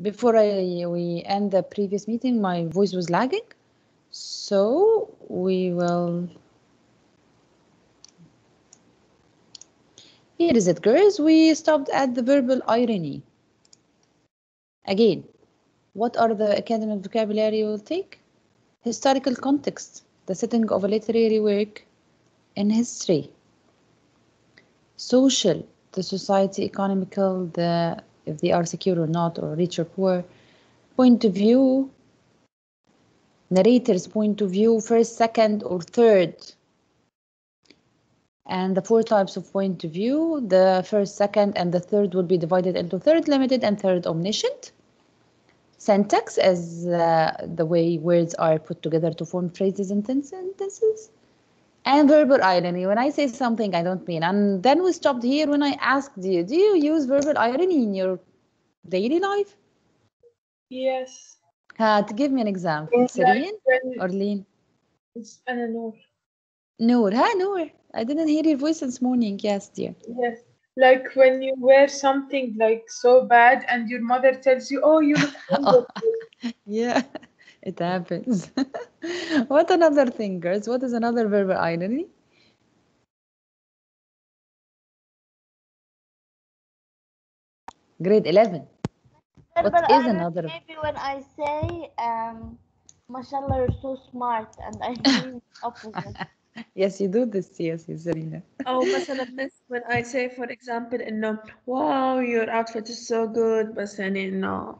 before we end the previous meeting, my voice was lagging. So we will. Here is it, girls. We stopped at the verbal irony. Again, what are the academic vocabulary you will take? Historical context, the setting of a literary work in history. Social, the society, economical, if they are secure or not, or rich or poor. Point of view, narrator's point of view, first, second, or third. And the four types of point of view, the first, second, and the third will be divided into third limited and third omniscient. Syntax as the way words are put together to form phrases and sentences. And verbal irony, when I say something I don't mean. And then we stopped here when I asked you, do you use verbal irony in your daily life? Yes. To give me an example. Serene or Lean? It's Noor. Noor. Hi, Noor. I didn't hear your voice this morning. Yes, dear. Yes. Like when you wear something like so bad and your mother tells you, oh, you look wonderful. Yeah, it happens. What another thing, girls? What is another verbal irony? Grade 11. Verbal What is irony, another? maybe when I say, mashallah, you're so smart, and I mean opposite. Yes, you do this. Yes, Serena. أو مثلا miss when I say for example إنه wow your outfit is so good بس يعني إنه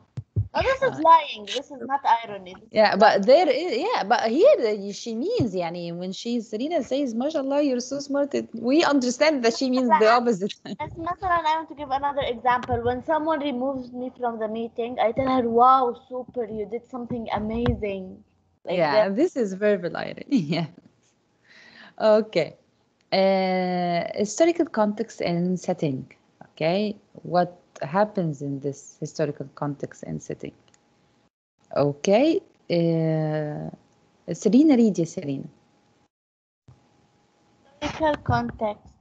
No, this is lying. This is not irony. This Yeah, is but there is, yeah, but here she means, يعني, when Serena says, mashallah, you're so smart, we understand that she means the opposite. As مثلا, I want to give another example. When someone removes me from the meeting, I tell her, wow, super, you did something amazing. Like Yeah, that. this is verbal irony. Yeah. Okay. Historical context and setting. Okay. What happens in this historical context and setting? Okay. Serena, read ya, Serena. Historical context.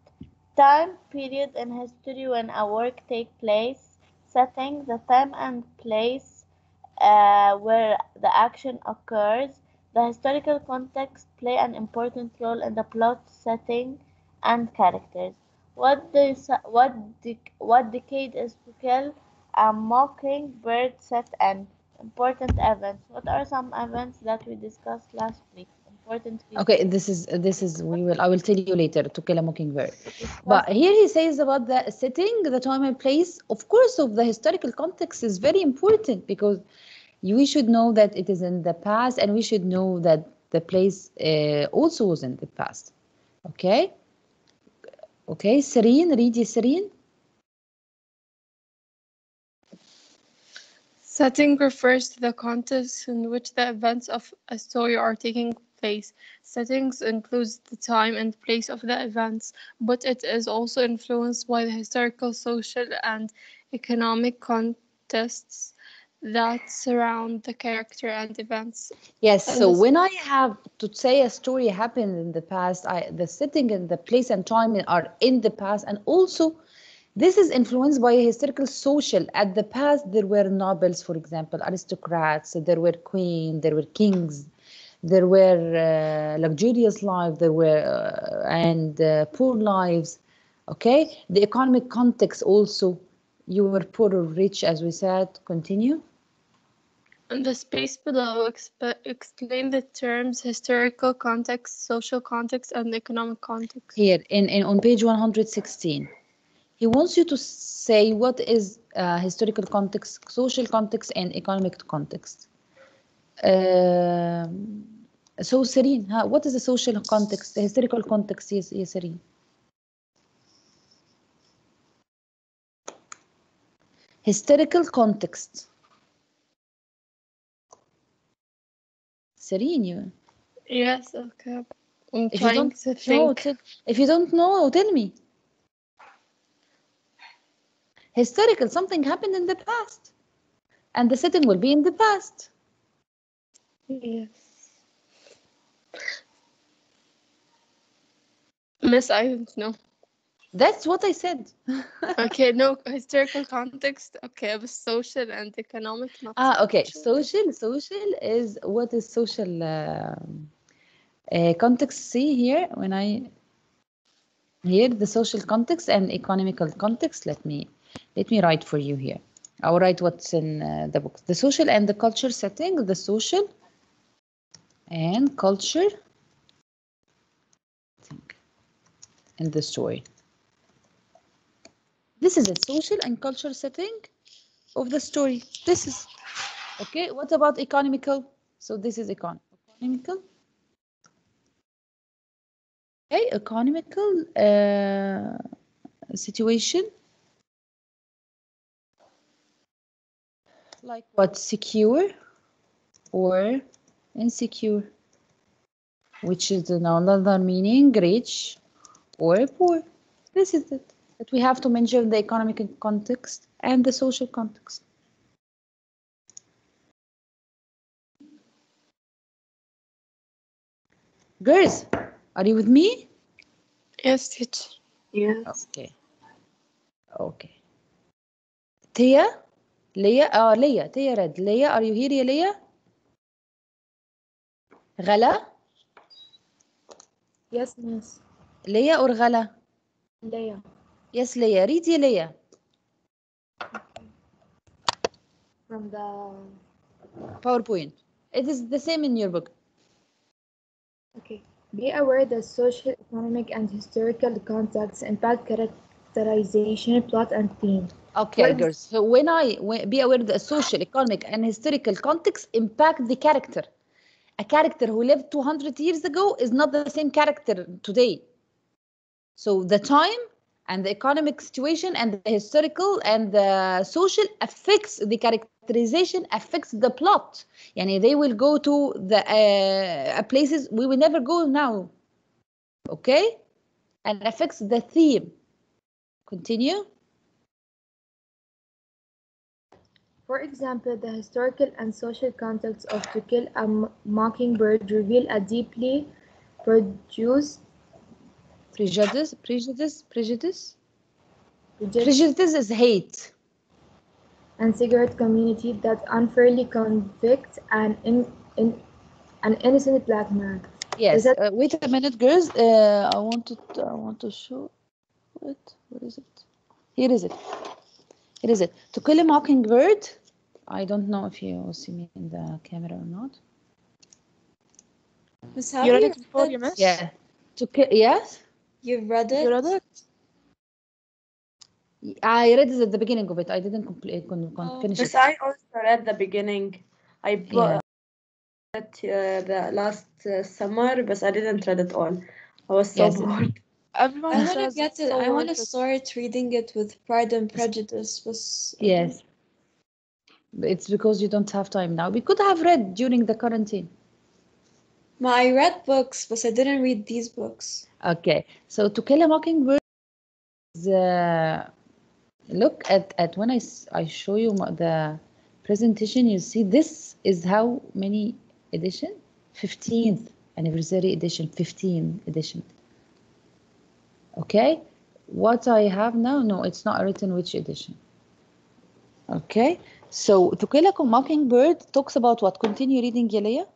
Time period in history when a work take place. Setting, the time and place where the action occurs. The historical context play an important role in the plot, setting, and characters. What decade is to kill a mockingbird set in? Important events. What are some events that we discussed last week? Important Okay, features. this is I will tell you later, To Kill a Mockingbird. But Discuss here he says about the setting, the time and place. Of course, of the historical context is very important because we should know that it is in the past, and we should know that the place also was in the past. Okay. Okay, Serene, read you, Serene. Setting refers to the context in which the events of a story are taking place. Settings includes the time and place of the events, but it is also influenced by the historical, social, and economic contexts that surround the character and events. Yes, And so this when I have to say a story happened in the past, the setting and the place and time are in the past, and also this is influenced by a historical social. At the past, there were nobles, for example, aristocrats, there were queens, there were kings, there were luxurious lives, there were and poor lives. Okay, the economic context also, you were poor or rich, as we said. Continue. in the space below, explain the terms historical context, social context, and economic context. Here in on page 116. He wants you to say what is historical context, social context, and economic context. So, Serene, what is the social context, the historical context, yes, Serene? Historical context. Serene, Yes, okay. I'm if you trying don't to know, think. if you don't know, tell me. Historical, something happened in the past, and the setting will be in the past. Yes. Miss, I don't know. That's what I said. Okay, no historical context. Okay, but social and economic, not so Okay. much. Social is what is social context. See here when I here the social context and economical context. Let me write for you here. I'll write what's in the book. The social and the culture setting. The social and culture in the story. This is a social and culture setting of the story. This is okay. What about economical? So this is economical. Okay, economical situation. Like what? Secure or insecure, which is another meaning, rich or poor. This is it. That we have to mention the economic context and the social context. Girls, are you with me? Yes, teacher. Yes. Okay. Okay. Tia? Leah? Leah. Tia read. Leah, are you here, ya Leah? Ghala? Yes, miss. Leah or Ghala? Leia. Yes, Leah. Read, ya Leah. From the PowerPoint. It is the same in your book. okay. Be aware that social, economic, and historical contexts impact characterization, plot, and theme. Okay, What- girls. So be aware that social, economic, and historical context impact the character. A character who lived 200 years ago is not the same character today. So the time and the economic situation and the historical and the social affects the characterization, affects the plot. Yani they will go to the places we will never go now. Okay? And affects the theme. Continue. For example, the historical and social context of To Kill a Mockingbird reveal a deeply produced Prejudice prejudice is hate. and cigarette community that unfairly convicts an innocent black man. Yes. Is Wait a minute, girls. I want to show it. What is it? Here is it. Here is it. To Kill a Mockingbird. I don't know if you see me in the camera or not. Miss, have You read you it before, you read missed? Yeah. To kill. Yes. You've read it? You read it? I read it at the beginning of it. I didn't finish Miss, it. I also read the beginning. I bought it the last summer, but I didn't read it all. I was so Yes. bored. Everyone I want to says get it's it. so I want to worth it. start reading it with Pride and Prejudice. Was Yes. It's because you don't have time now. We could have read during the quarantine. I read books, but I didn't read these books. Okay. So To Kill a Mockingbird is, look at when I show you the presentation, you see this is how many edition? 15th anniversary edition, 15 edition. Okay. What I have now, no, it's not written which edition. Okay. So To Kill a Mockingbird talks about what? Continue reading, Yalia.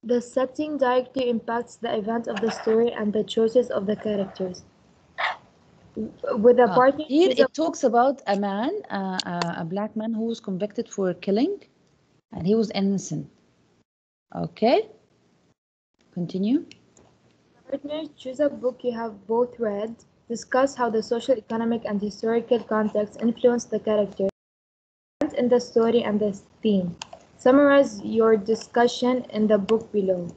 the setting directly impacts the event of the story and the choices of the characters. With a partner, Here choose a- it talks about a man, a black man who was convicted for killing, and he was innocent. Okay. Continue. partners, choose a book you have both read. Discuss how the social, economic, and historical context influence the characters in the story and the theme. Summarize your discussion in the book below.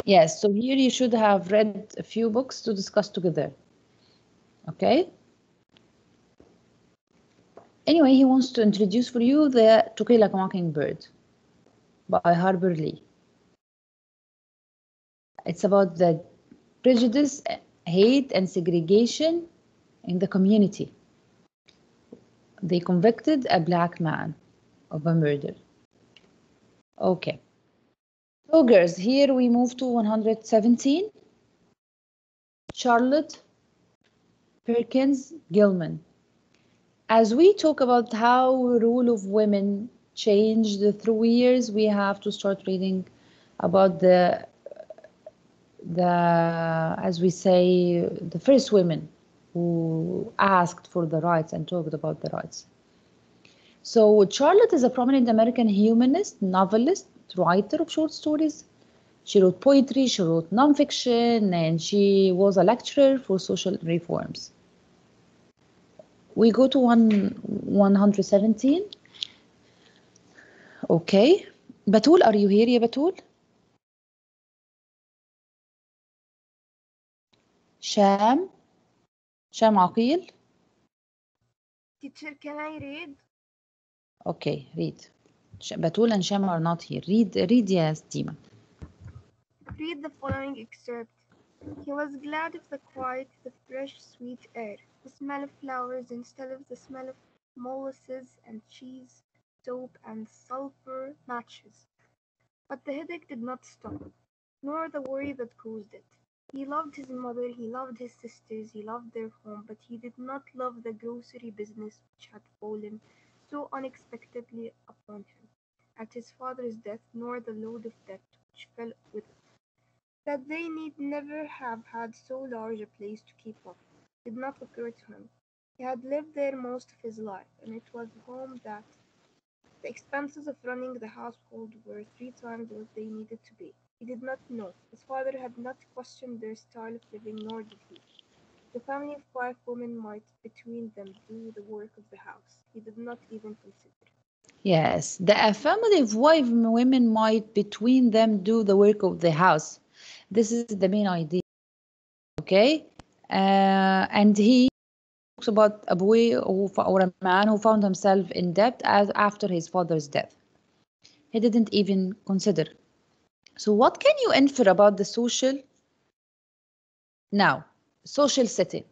Yes, so here you should have read a few books to discuss together. Okay. Anyway, he wants to introduce for you the To Kill a Mockingbird by Harper Lee. It's about the prejudice, hate, and segregation in the community. They convicted a black man of a murder. Okay. So girls, here we move to 117. Charlotte Perkins Gilman. As we talk about how role of women changed through years, we have to start reading about the as we say, the first women who asked for the rights and talked about the rights. So Charlotte is a prominent American humanist, novelist, writer of short stories. She wrote poetry, she wrote nonfiction, and she was a lecturer for social reforms. We go to 117. Okay. Batul, are you here, ya Batul? Sham Aqil? Teacher, can I read? Okay, read. Batul and Sham are not here. Read, yes, Dima. Read the following excerpt. He was glad of the quiet, the fresh, sweet air, the smell of flowers instead of the smell of molasses and cheese, soap and sulfur matches. But the headache did not stop, nor the worry that caused it. He loved his mother, he loved his sisters, he loved their home, but he did not love the grocery business which had fallen so unexpectedly upon him at his father's death, nor the load of debt which fell with it. That they need never have had so large a place to keep up did not occur to him. He had lived there most of his life, and it was home that the expenses of running the household were 3 times what they needed to be. He did not know. His father had not questioned their style of living, nor did he. The family of 5 women might between them do the work of the house. He did not even consider. Yes, the family of 5 women might between them do the work of the house. This is the main idea. Okay, and he talks about a boy or a man who found himself in debt after his father's death. He didn't even consider. So what can you infer about the social setting?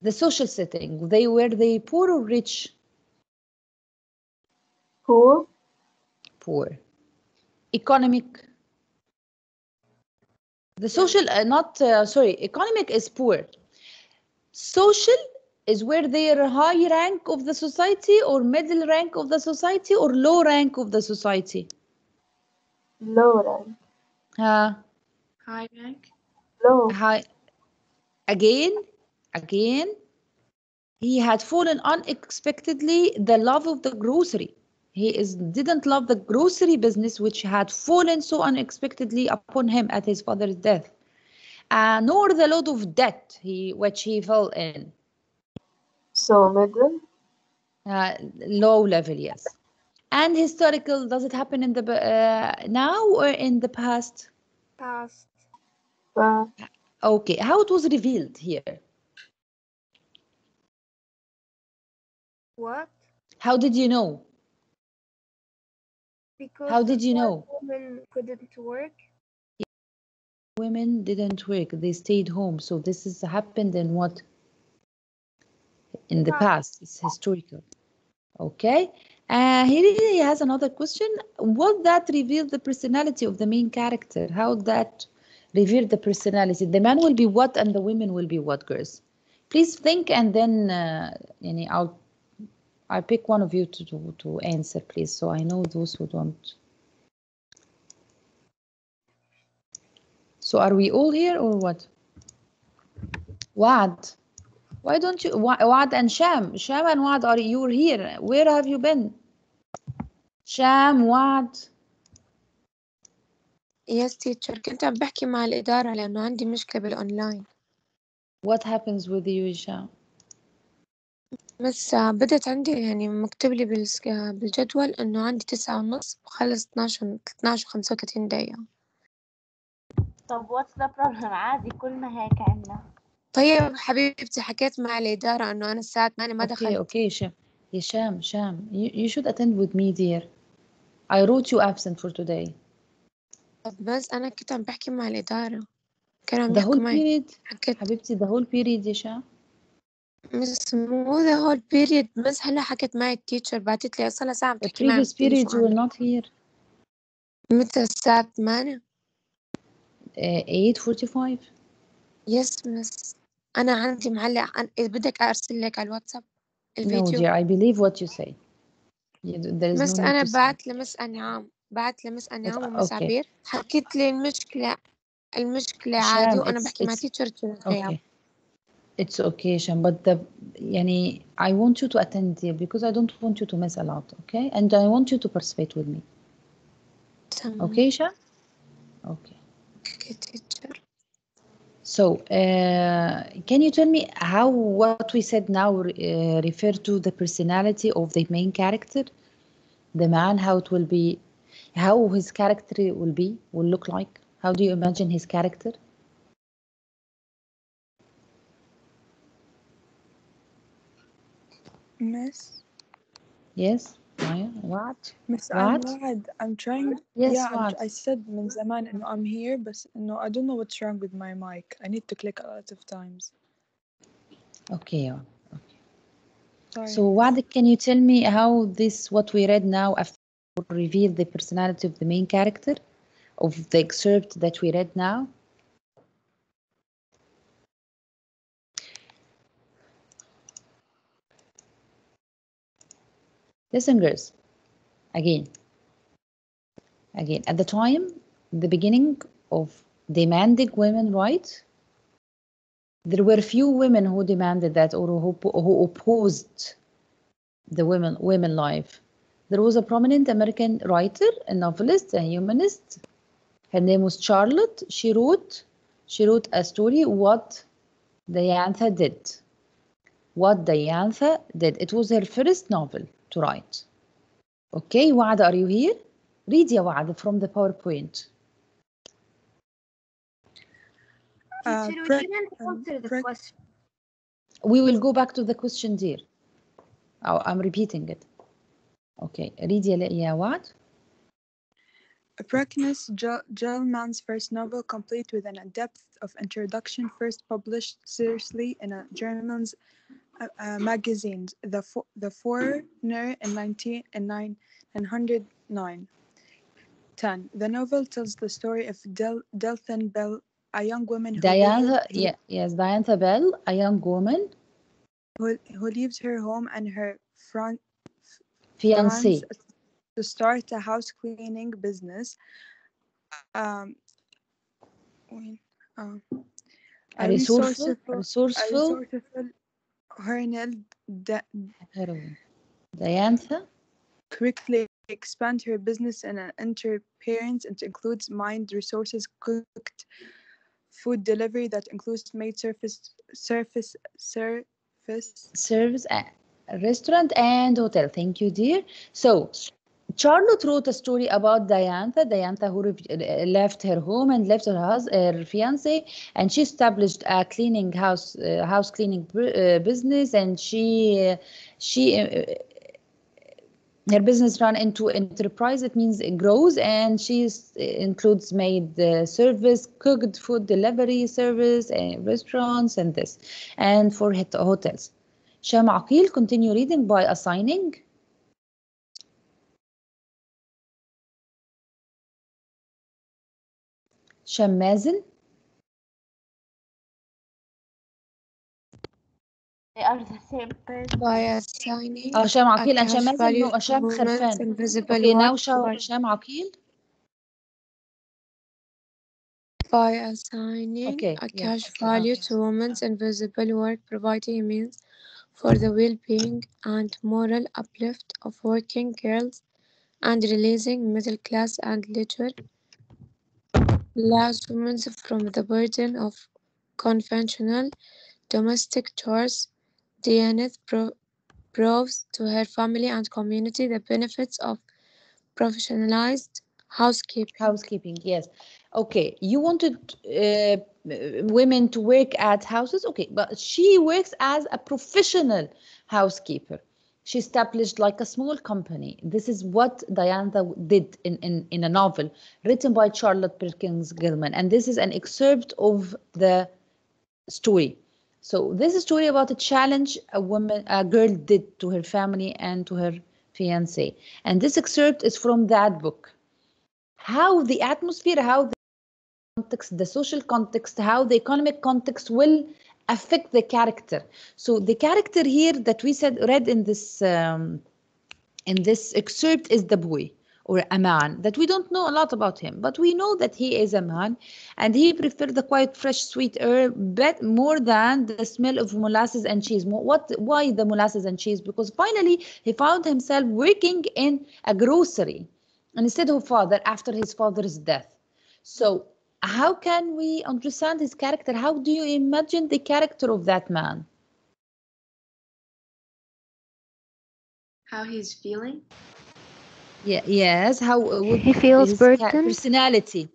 The social setting, were they poor or rich? Poor. Poor. Economic. The social, economic is poor. Social is where they are high rank of the society or middle rank of the society or low rank of the society? Low rank. High rank. Low. High. Again, he had fallen unexpectedly the love of the grocery. He didn't love the grocery business, which had fallen so unexpectedly upon him at his father's death, nor the load of debt which he fell in. So middle. Low level, yes. And historical, does it happen in the now or in the past? Past. Okay, how it was revealed here? What? How did you know? Because How did you the know? women couldn't work. Women didn't work, they stayed home. So this has happened in what? In the past, it's historical. Okay. He has another question. What that revealed the personality of the main character? How that revealed the personality? The man will be what and the women will be what, girls? Please think, and then I'll pick one of you to answer, please, so I know those who don't. So are we all here or what? Wad, why don't you? Wad and Sham and Wad, are you here? Where have you been? Sham, Wad. Yes teacher, كنت عم بحكي مع الإدارة لأنه عندي مشكلة بالأونلاين. What happens with you, Sham? بس بدت عندي يعني مكتوب لي بالجدول إنه عندي 9:30 بخلص 12:35 دقيقة. طب what's the problem؟ عادي كلنا هيك عنا. طيب حبيبتي حكيت مع الإدارة إنه أنا الساعة 8 ما دخلت. Okay, Sham, you should attend with me, dear. I wrote you absent for today. بس أنا كنت عم بحكي مع الإدارة. كانوا عم The يحكوا whole معي. period. حبيبتي the whole period يا شام. مس مو the whole period، بس هلا حكت معي التيتشر بعتت لي صار لها ساعة عم The تحكي معي previous periods you were not here. متى الساعة 8؟ 8:45. يس مس أنا عندي معلق إذا بدك أرسل لك على الواتساب No, الفيديو. dear, I believe what you say. There is no مس need أنا to say. بعت لمس أنعام ومس Okay. عبير، حكيت لي المشكلة عادي، Sham, وأنا بحكي مع تيتشر غياب. okay. It's okay, Sham, but يعني I want you to attend here because I don't want you to miss a lot, okay? And I want you to participate with me. تمام. Okay, Sham? Okay. Okay, teacher. So, can you tell me how what we said now refer to the personality of the main character? The man, how it will be, how his character will look like? How do you imagine his character? Miss? Yes, Maya, what? Miss What? I'm trying. Yes, Yeah, what? I said من زمان إنه I'm here, but no, I don't know what's wrong with my mic. I need to click a lot of times. Okay, okay. Sorry, So, Miss. what can you tell me how what we read now will reveal the personality of the main character of the excerpt that we read now? Listen, girls, again, at the time, the beginning of demanding women rights, there were few women who demanded that or who opposed the women life. There was a prominent American writer, a novelist, a humanist. Her name was Charlotte. She wrote a story, What Diantha Did. What Diantha Did. It was her first novel to write. Okay, Wa'ad, are you here? Read ya Wa'ad from the PowerPoint. Teacher, we didn't answer the question. We will go back to the question, dear. Oh, I'm repeating it. Okay, read ya Wa'ad. Preckness, Gell-Mann's first novel, complete with an in-depth of introduction, first published seriously in a German's magazines, The Foreigner in 1909. 10. The novel tells the story of Delphine Bell, a young woman who Diantha Bell, a young woman who leaves her home and her fiancé to start a house cleaning business. A resourceful heroine, Diantha quickly expand her business and enterprise. It includes mined resources, cooked food delivery that includes maid service, restaurant and hotel. Thank you, dear. So, Charlotte wrote a story about Diantha who left her home and left her fiance, and she established a house cleaning business, and her business run into enterprise. It means it grows, and she includes maid service, cooked food delivery service, restaurants, and this, and for hotels. Sham Aqil, continue reading by assigning. Sham Mazen. They are the same person. By assigning Sham Aqil and a Sham cash Mazen. value No, Sham to women's Kharfan. invisible Okay, now work Sham Aqil. by assigning a cash value to women's invisible work, providing means for the well-being and moral uplift of working girls and releasing middle class and leisure class women from the burden of conventional domestic chores. Dianeth proves to her family and community the benefits of professionalized housekeeping. Yes. Okay, you wanted women to work at houses. Okay, but she works as a professional housekeeper. She established like a small company. This is what Diantha did in a novel written by Charlotte Perkins Gilman, and this is an excerpt of the story. So this is a story about a challenge a girl did to her family and to her fiance, and this excerpt is from that book. How the atmosphere, how context, the social context, how the economic context will affect the character. So the character here that we read in this excerpt is the boy, or a man that we don't know a lot about him, but we know that he is a man, and he preferred the quiet, fresh, sweet air more than the smell of molasses and cheese. Why the molasses and cheese? Because finally he found himself working in a grocery instead of father after his father's death. So how can we understand his character? How do you imagine the character of that man? How he's feeling? Yeah, yes, how would he feels his burdened. Personality.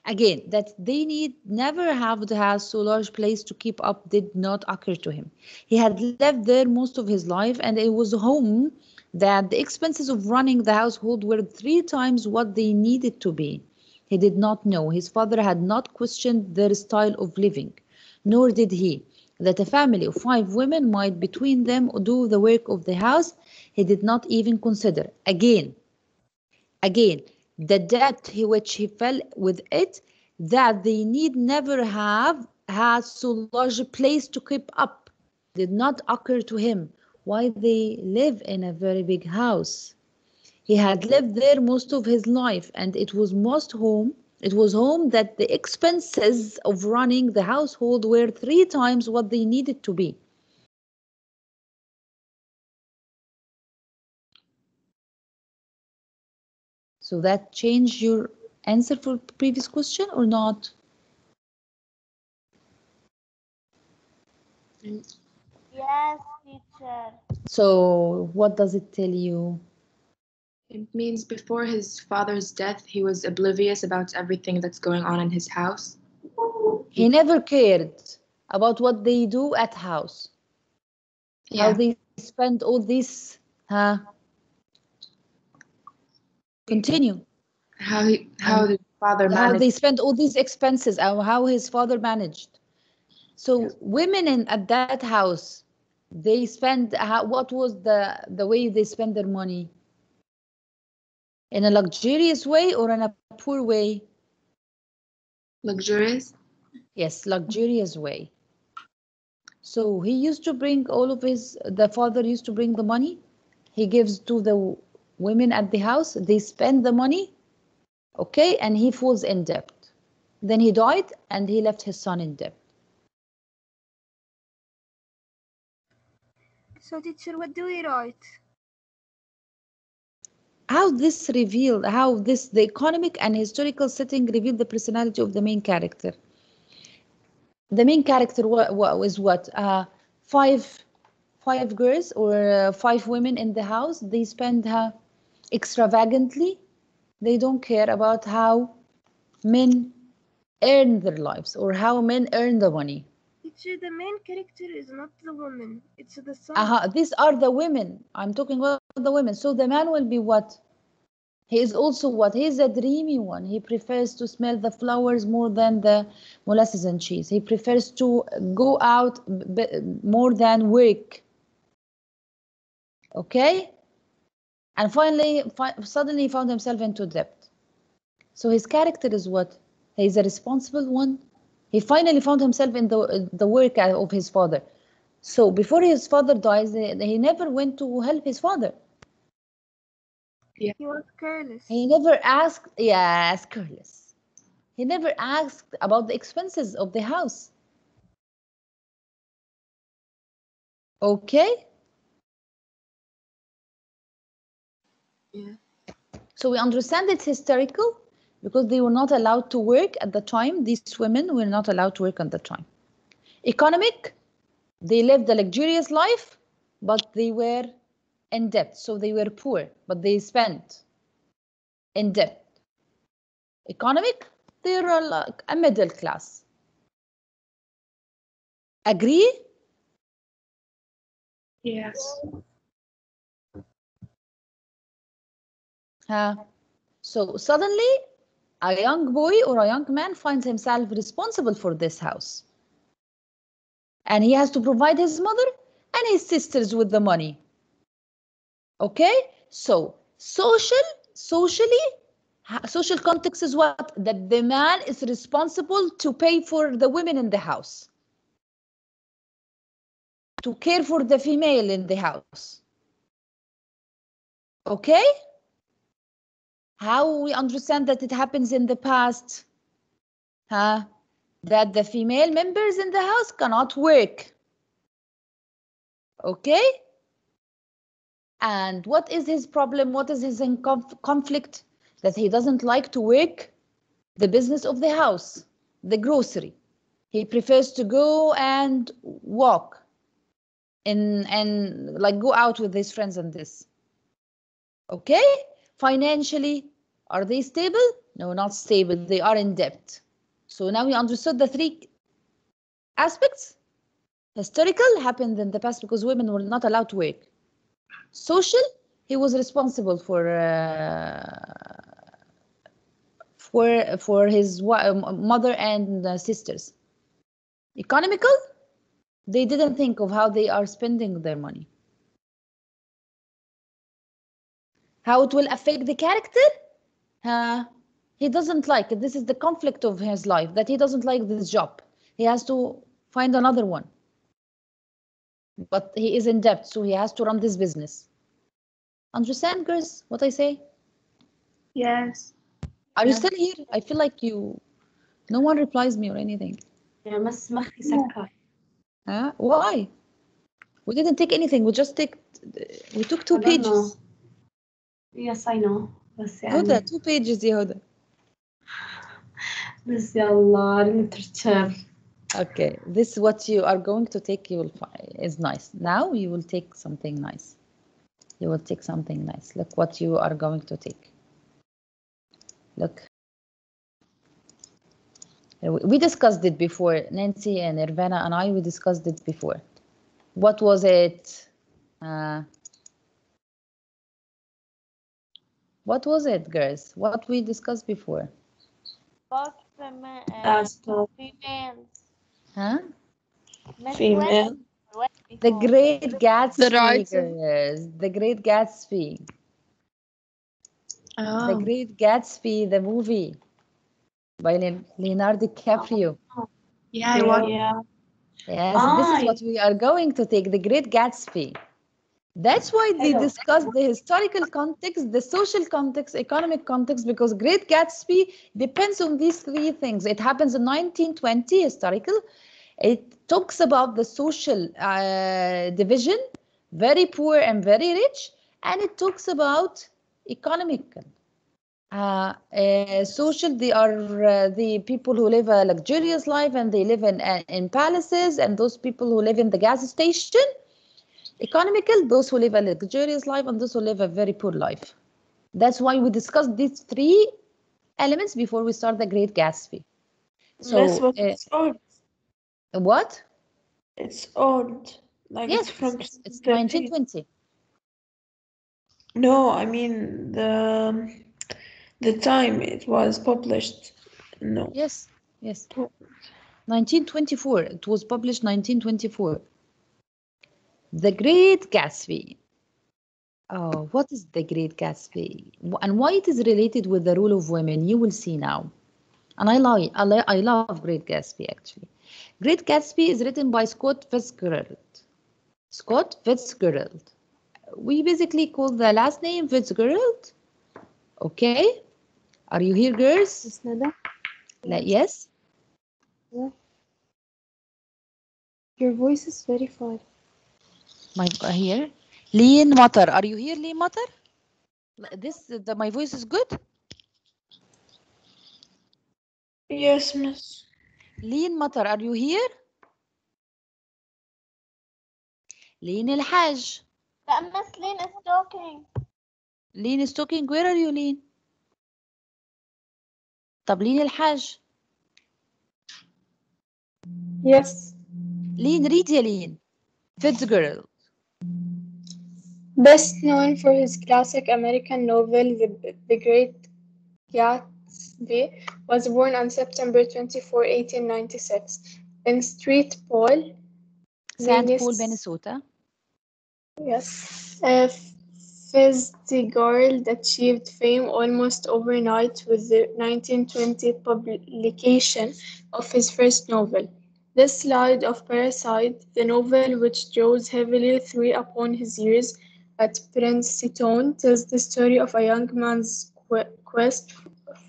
Again, that they never have to have so large place to keep up did not occur to him. He had lived there most of his life, and it was home that the expenses of running the household were 3 times what they needed to be. He did not know. His father had not questioned their style of living, nor did he that a family of 5 women might between them do the work of the house. He did not even consider. Again, the debt which he fell with it, that they need never have had so large a place to keep up, did not occur to him. Why they live in a very big house? He had lived there most of his life, and it was home that the expenses of running the household were 3 times what they needed to be. So that changed your answer for previous question or not? Yes, teacher. So what does it tell you? It means before his father's death, he was oblivious about everything that's going on in his house. He never cared about what they do at house. Yeah. How they spend all this, Continue. How the father managed. How they spend all these expenses, how his father managed. So women at that house, they spend, what was the way they spend their money? In a luxurious way or in a poor way? Luxurious? Yes, luxurious way. So he used to bring the father used to bring the money. He gives to the women at the house. They spend the money, okay, and he falls in debt. Then he died and he left his son in debt. So teacher, what do we write? How the economic and historical setting revealed the personality of the main character. The main character was what? 5 girls or 5 women in the house. They spend extravagantly. They don't care about how men earn their lives or how men earn the money. Teacher, the main character is not the woman, it's the son. These are the women. I'm talking about the women. So the man will be what? He is also what? He is a dreamy one. He prefers to smell the flowers more than the molasses and cheese. He prefers to go out more than work. Okay? And finally, suddenly he found himself into debt. So his character is what? He's a responsible one. He finally found himself in the work of his father. So before his father dies, he never went to help his father. Yeah. He was careless. He never asked, yes, careless. He never asked about the expenses of the house. Okay? Yeah. So we understand it's historical because they were not allowed to work at the time. These women were not allowed to work at the time. Economic, they lived a luxurious life, but they were in debt. So they were poor, but they spent in debt. Economic, they are like a middle class. Agree? Yes. So suddenly, a young boy or a young man finds himself responsible for this house. And he has to provide his mother and his sisters with the money. Okay? So, socially, Social context is what? That the man is responsible to pay for the women in the house, to care for the female in the house. Okay? How we understand that it happens in the past? That the female members in the house cannot work. Okay? And what is his problem? What is his conflict? That he doesn't like to work the business of the house, the grocery. He prefers to go and walk and like go out with his friends and this. Okay? Financially, are they stable? No, not stable. They are in debt. So now we understood the three aspects. Historical happened in the past because women were not allowed to work. Social, he was responsible for his mother and sisters. Economical, they didn't think of how they are spending their money. How it will affect the character? He doesn't like it. This is the conflict of his life, that he doesn't like this job. He has to find another one. But he is in debt, so he has to run this business. Understand, girls, what I say? Yes. Are you still here? I feel like no one replies me or anything. Yeah, بس مخي سكر. Why? We didn't take anything. We took 2 pages. Yes, I know. بس يعني. هدى 2 pages يا هدى. بس يلا نترتب. Okay, this is what you are going to take. You will find is nice. Now you will take something nice. You will take something nice. Look what you are going to take. Look. We discussed it before. Nancy and Irvana and we discussed it before. What was it? What was it, girls? What we discussed before? Both females. Female. The Great Gatsby, The girls. The Great Gatsby. Oh. The Great Gatsby, the movie by Leonardo DiCaprio. Yeah, I watched. Yes, this is what we are going to take, the Great Gatsby. That's why they discuss the historical context, the social context, economic context, because Great Gatsby depends on these 3 things. It happens in 1920, historical. It talks about the social division, very poor and very rich, and it talks about economical. Social, they are the people who live a luxurious life and they live in palaces, and those people who live in the gas station. Economical, those who live a luxurious life and those who live a very poor life. That's why we discussed these 3 elements before we start the Great Gatsby. So that's what it's old. What? It's old. Like yes, it's from it's 1920. No, I mean the time it was published. No. Yes. 1924. It was published 1924. The Great Gatsby. Oh, what is the Great Gatsby? And why it is related with the role of women? You will see now. And I love Great Gatsby, actually. Great Gatsby is written by Scott Fitzgerald. Scott Fitzgerald. We basically call the last name Fitzgerald. Okay. Are you here, girls? Miss Nada? Yes? Yeah. Your voice is very far. Here? Leen Matar. Are you here, Leen Matar? My voice is good? Yes, miss. Leen Matar, are you here? Leen El Haj. Miss Leen is talking. Leen is talking. Where are you, Leen? طب Leen El Haj. Yes. Leen, read يا Leen. Fitzgerald. Best known for his classic American novel, The Great Gatsby, was born on September 24, 1896, in St. Paul, St. Paul, Minnesota. Yes. Fitzgerald achieved fame almost overnight with the 1920 publication of his first novel. This Slide of Parasite, the novel which draws heavily three upon his years at Princeton, tells the story of a young man's quest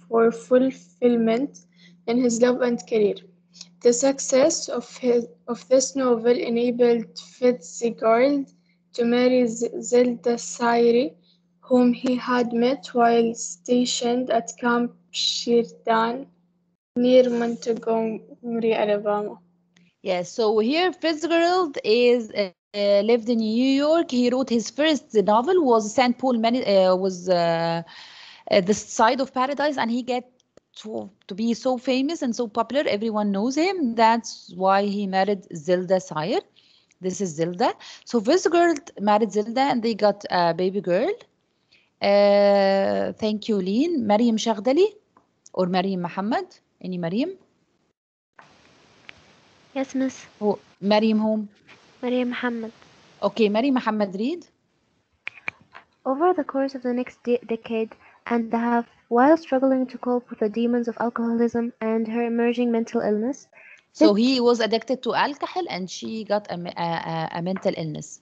for fulfillment in his love and career. The success of this novel enabled Fitzgerald to marry Zelda Sayre, whom he had met while stationed at Camp Sheridan near Montgomery, Alabama. Yes, so here Fitzgerald is lived in New York. He wrote his first novel was St. Paul was The Side of Paradise, and he get to be so famous and so popular. Everyone knows him. That's why he married Zelda Sayre. This is Zelda. So Fitzgerald married Zelda, and they got a baby girl. Thank you, Lynn. Mariam Shaghdali or Mariam Muhammad? Any Mariam? Yes, miss. Oh, Mariam whom? Mariam Muhammad. Okay, Mariam Muhammad, read. Over the course of the next decade and a half, while struggling to cope with the demons of alcoholism and her emerging mental illness. So he was addicted to alcohol and she got a mental illness.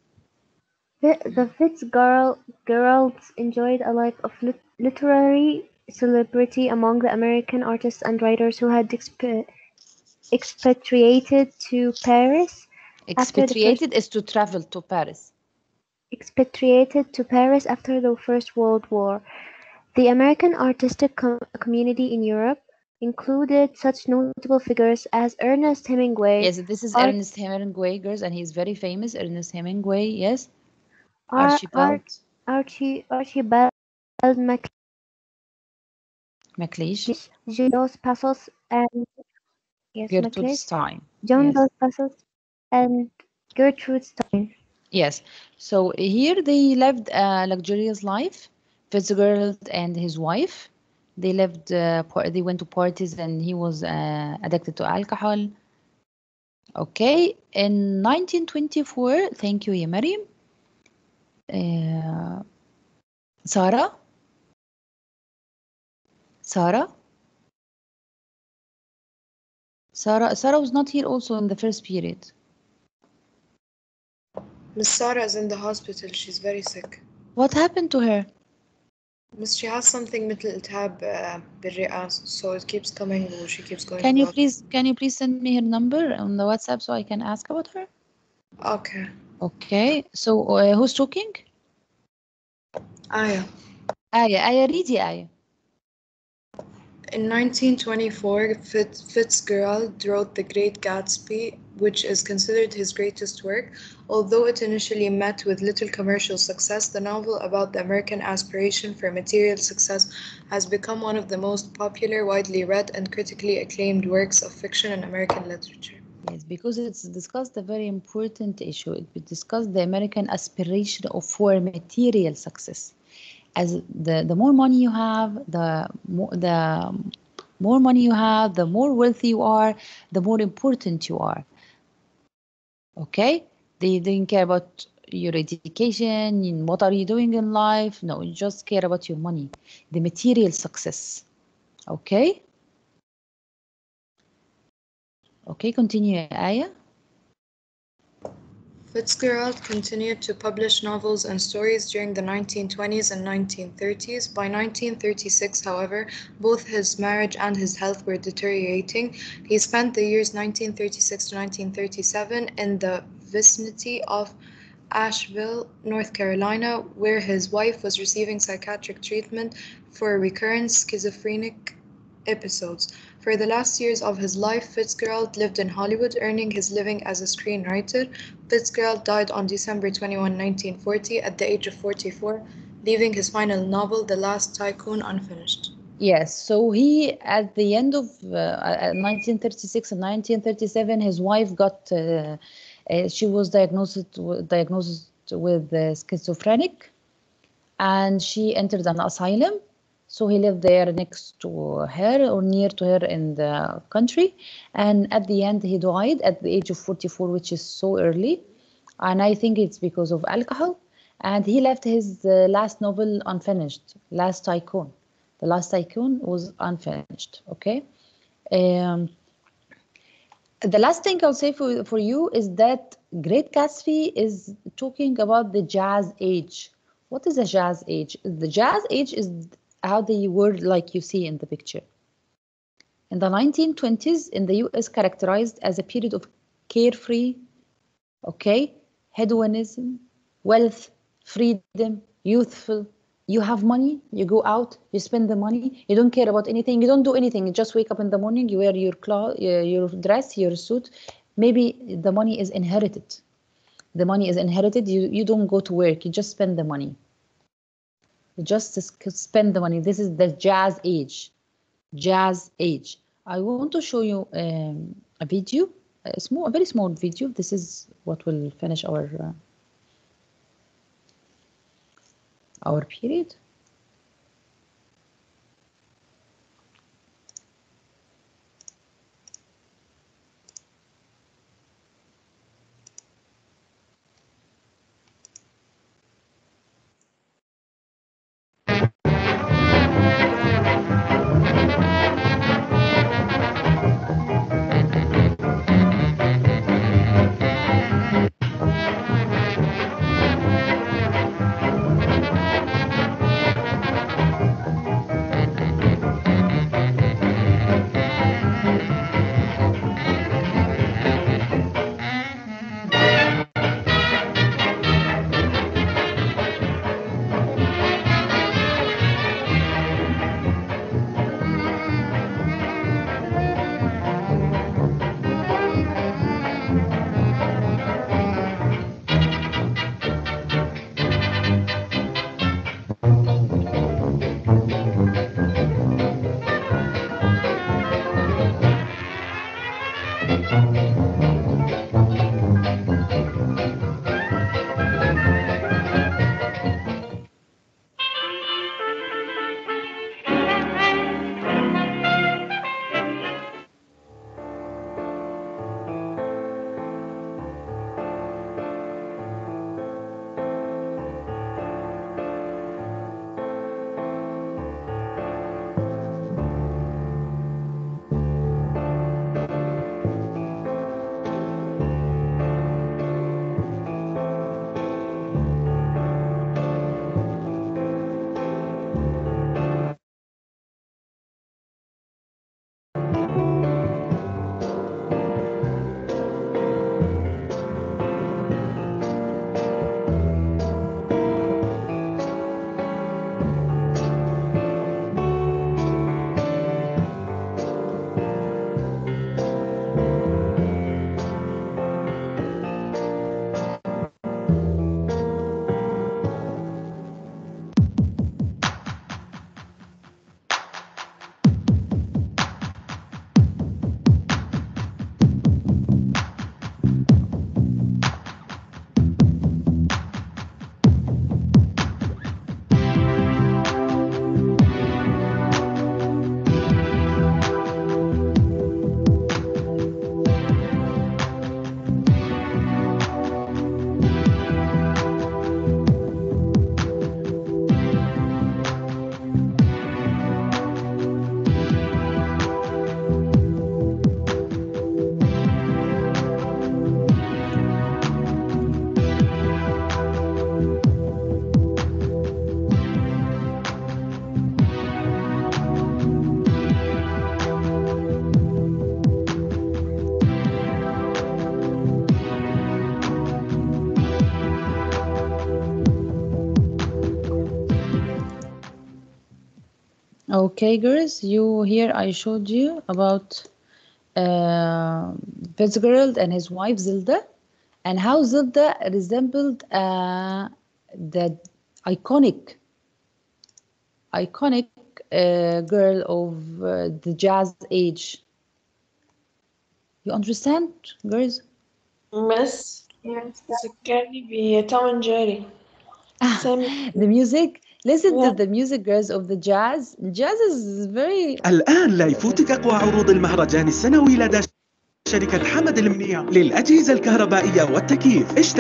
The Fitzgeralds enjoyed a life of literary celebrity among the American artists and writers who had expatriated to Paris. Expatriated is to travel to Paris. Expatriated to Paris after the First World War. The American artistic community in Europe included such notable figures as Ernest Hemingway. Yes, this is Ernest Hemingway, girls, and he's very famous. Ernest Hemingway, yes. Archibald MacLeish. John Dos Passos and Gertrude Stein. John Dos Passos and Gertrude Stein. Yes. So here they lived a luxurious life. Fitzgerald and his wife. They lived. They went to parties, and he was addicted to alcohol. Okay. In 1924, thank you, Mariam. Sarah. Sarah was not here also in the first period. Miss Sarah is in the hospital. She's very sick. What happened to her? Miss, she has something مثل التهاب بالرئة, so it keeps coming and she keeps going. Can you please send me her number on the WhatsApp so I can ask about her? Okay. Okay. So who's talking? Aya. Aya, read Aya. In 1924, Fitzgerald wrote The Great Gatsby, which is considered his greatest work. Although it initially met with little commercial success, the novel about the American aspiration for material success has become one of the most popular, widely read, and critically acclaimed works of fiction in American literature. Yes, because it's discussed a very important issue. It discussed the American aspiration for material success. As the more money you have, the more money you have, the more wealthy you are, the more important you are. Okay? They didn't care about your education, what are you doing in life. No, you just care about your money, the material success. Okay? Okay, continue, Aya. Fitzgerald continued to publish novels and stories during the 1920s and 1930s. By 1936, however, both his marriage and his health were deteriorating. He spent the years 1936 to 1937 in the vicinity of Asheville, North Carolina, where his wife was receiving psychiatric treatment for recurrent schizophrenic episodes. For the last years of his life, Fitzgerald lived in Hollywood, earning his living as a screenwriter. Fitzgerald died on December 21, 1940, at the age of 44, leaving his final novel, The Last Tycoon, unfinished. Yes, so he, at the end of 1936 and 1937, his wife got, she was diagnosed with schizophrenic, and she entered an asylum. So he lived there next to her or near to her in the country. And at the end, he died at the age of 44, which is so early. And I think it's because of alcohol. and he left his last novel unfinished, Last Tycoon. The Last Tycoon was unfinished, okay? The last thing I'll say for you is that Great Gatsby is talking about the jazz age. What is a jazz age? The jazz age is how the word like you see in the picture. In the 1920s in the US, characterized as a period of carefree, okay, hedonism, wealth, freedom, youthful. You have money, you go out, you spend the money, you don't care about anything, you don't do anything, you just wake up in the morning, you wear your clothes, your dress, your suit. Maybe the money is inherited. The money is inherited, you don't go to work, you just spend the money. You just spend the money. This is the jazz age. Jazz age. I want to show you a video, a very small video. This is what will finish our period. Okay, girls, here I showed you about Fitzgerald and his wife Zelda, and how Zelda resembled the iconic girl of the jazz age. You understand, girls? Miss? Yes. ذكرني بتوم and Jerry. The music. Listen to the music, girls, of the jazz. Jazz is very... الآن لا يفوتك أقوى عروض المهرجان السنوي لدى شركة حمد المنية للأجهزة الكهربائية والتكييف.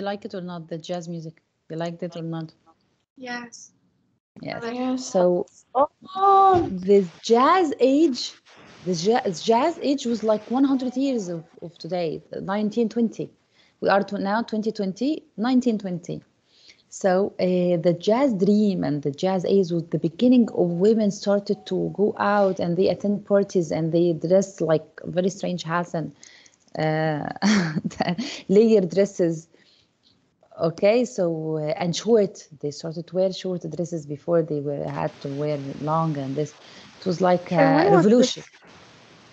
like it or not? The jazz music, you liked it or not? Yes. Yes. Yes. So this jazz age, the jazz age was like 100 years of today, 1920. We are now 2020, 1920. So the jazz dream and the jazz age was the beginning of women started to go out and they attend parties and they dress like very strange hats and layered dresses. Okay, so and short, they started to wear short dresses before they had to wear long, and this it was like a revolution.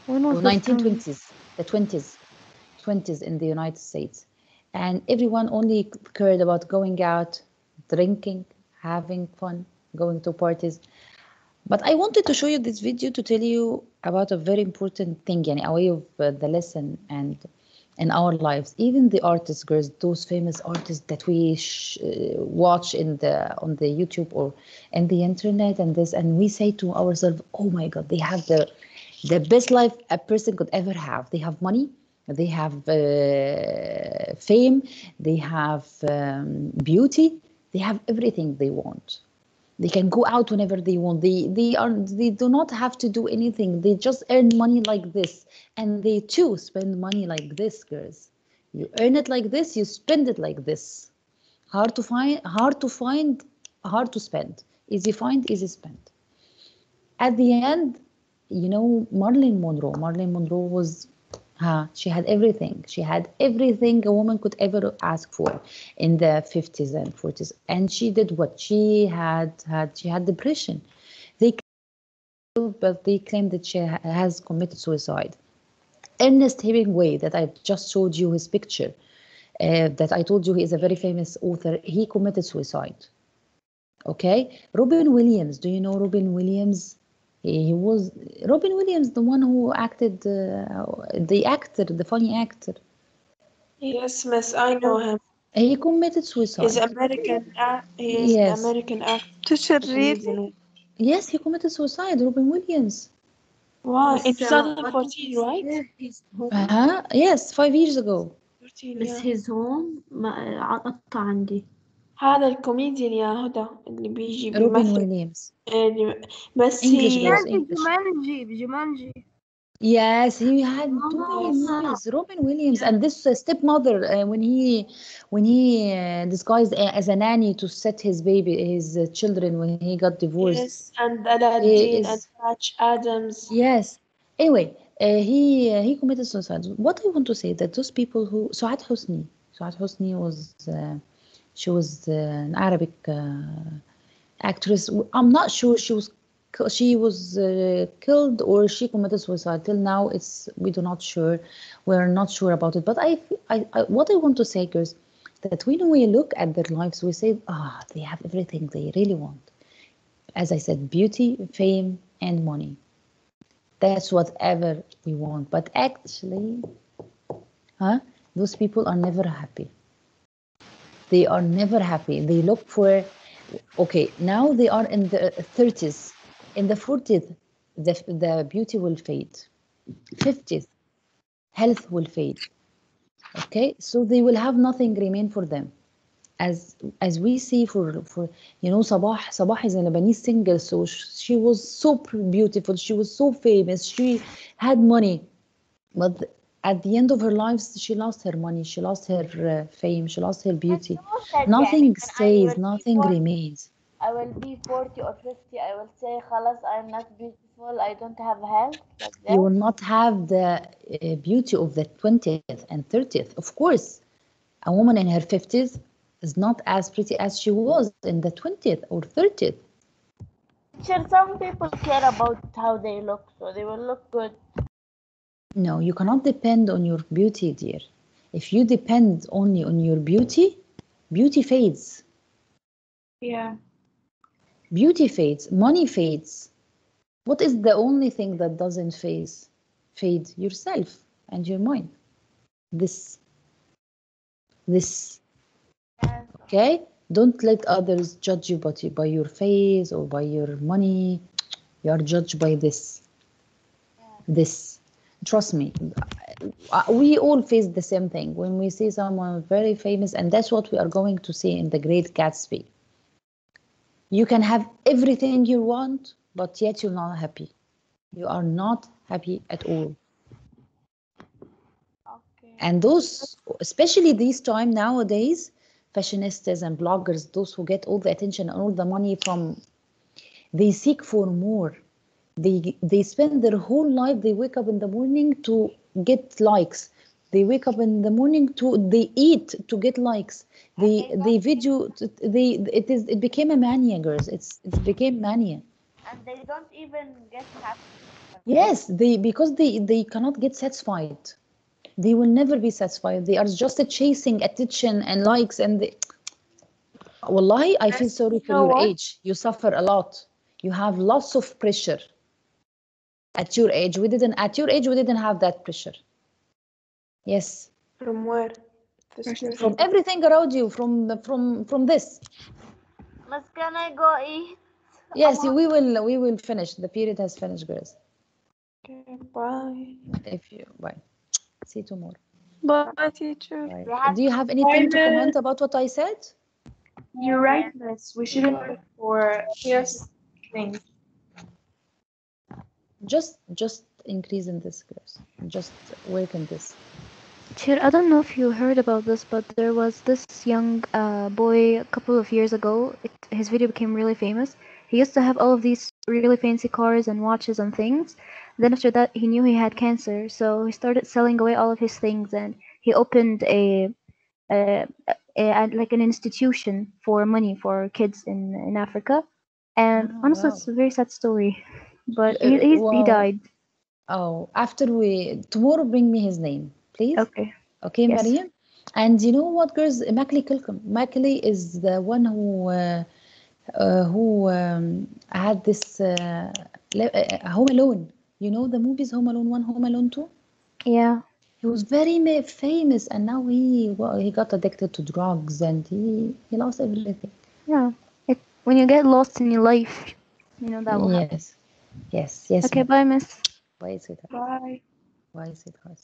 When was The this time? 1920s, the 20s in the United States, and everyone only cared about going out, drinking, having fun, going to parties. But I wanted to show you this video to tell you about a very important thing, yani, away of the lesson and in our lives. Even the artists, girls, those famous artists that we watch on the YouTube or in the internet, and we say to ourselves, "Oh my God, they have the best life a person could ever have. They have money, they have fame, they have beauty, they have everything they want." They can go out whenever they want. They do not have to do anything. They just earn money like this, and they too spend money like this, girls. You earn it like this, you spend it like this. Hard to find, hard to spend. Easy find, easy spend. At the end, you know, Marilyn Monroe. Marilyn Monroe was she had everything. She had everything a woman could ever ask for in the 50s and 40s. And she did what? She had depression. But they claim that she has committed suicide. Ernest Hemingway, that I just showed you his picture, that I told you he is a very famous author, he committed suicide. Okay? Robin Williams, do you know Robin Williams? He was Robin Williams, the one who acted, the actor, the funny actor. Yes, miss, I know him. He committed suicide. He's American. He is Yes. American actor. Yes, he committed suicide, Robin Williams. Wow, in 2014, right? Yes, 5 years ago. بس his home ما قطع عندي. هذا الكوميديان يا هدى اللي بيجي روبن بيمثل ويليامز. بس Jumanji. Yes, he had too many movies. Robin Williams and this stepmother when he disguised as a nanny to set his children when he got divorced. Yes, and Aladdin and Patch Adams. Yes. Anyway, he committed suicide. What I want to say that those people who Suad Hosni was she was an Arabic actress. I'm not sure she was killed or she committed suicide. Till now, we're not sure about it. But what I want to say, girls, that when we look at their lives, we say, they have everything they really want. As I said, beauty, fame, and money. That's whatever we want. But actually, those people are never happy. They are never happy. They look for, okay, now they are in the 30s. In the 40s, the beauty will fade. 50s, health will fade. Okay, so they will have nothing remain for them. As we see for you know, Sabah is a Lebanese singer, so she was so beautiful, she was so famous, she had money, but at the end of her life, she lost her money, she lost her fame, she lost her beauty. Nothing stays, nothing remains. I will be 40 or 50, I will say, خلاص, I'm not beautiful, I don't have health. Like you will not have the beauty of the 20th and 30th. Of course, a woman in her 50s is not as pretty as she was in the 20th or 30th. Sure, some people care about how they look, so they will look good. No, you cannot depend on your beauty, dear. If you depend only on your beauty, beauty fades. Yeah. Beauty fades, money fades. What is the only thing that doesn't fade? Yourself and your mind. This. Okay? Don't let others judge you by your face or by your money. You are judged by this. Trust me, we all face the same thing when we see someone very famous, and that's what we are going to see in The Great Gatsby. You can have everything you want, but yet you're not happy. You are not happy at all. Okay. And those, especially this time nowadays, fashionistas and bloggers, those who get all the attention and all the money from, they seek for more. They spend their whole life, they wake up in the morning to get likes. They wake up in the morning they eat to get likes. It became a mania, girls. It became mania. And they don't even get happy. Yes, because they cannot get satisfied. They will never be satisfied. They are just chasing attention and likes, and wallahi, I feel sorry for your age. You suffer a lot. You have lots of pressure. At your age, we didn't have that pressure. Yes. From where? From everything around you, from this. Mas, can I go eat? Yes, we will finish. The period has finished, girls. Okay, bye. Bye. See you tomorrow. Bye, teacher. Bye. Do you have anything to comment about what I said? You're right, miss. We shouldn't look for things. Just increase in this, girls. Just work in this. Chir, I don't know if you heard about this, but there was this young boy a couple of years ago. His video became really famous. He used to have all of these really fancy cars and watches and things. Then after that, he knew he had cancer, so he started selling away all of his things, and he opened like an institution for money for kids in Africa. And honestly, it's a very sad story. But he died. Oh, tomorrow bring me his name, please. Okay. Okay, Yes. Mariam. And you know what, girls? Macaulay Culkin. Macaulay is the one who had this Home Alone. You know the movies Home Alone 1, Home Alone 2? Yeah. He was very famous, and now he got addicted to drugs, and he lost everything. Yeah. When you get lost in your life, you know that will happen. Yes. Okay, bye, miss. Bye, sweetheart. Bye. Bye, sweetheart.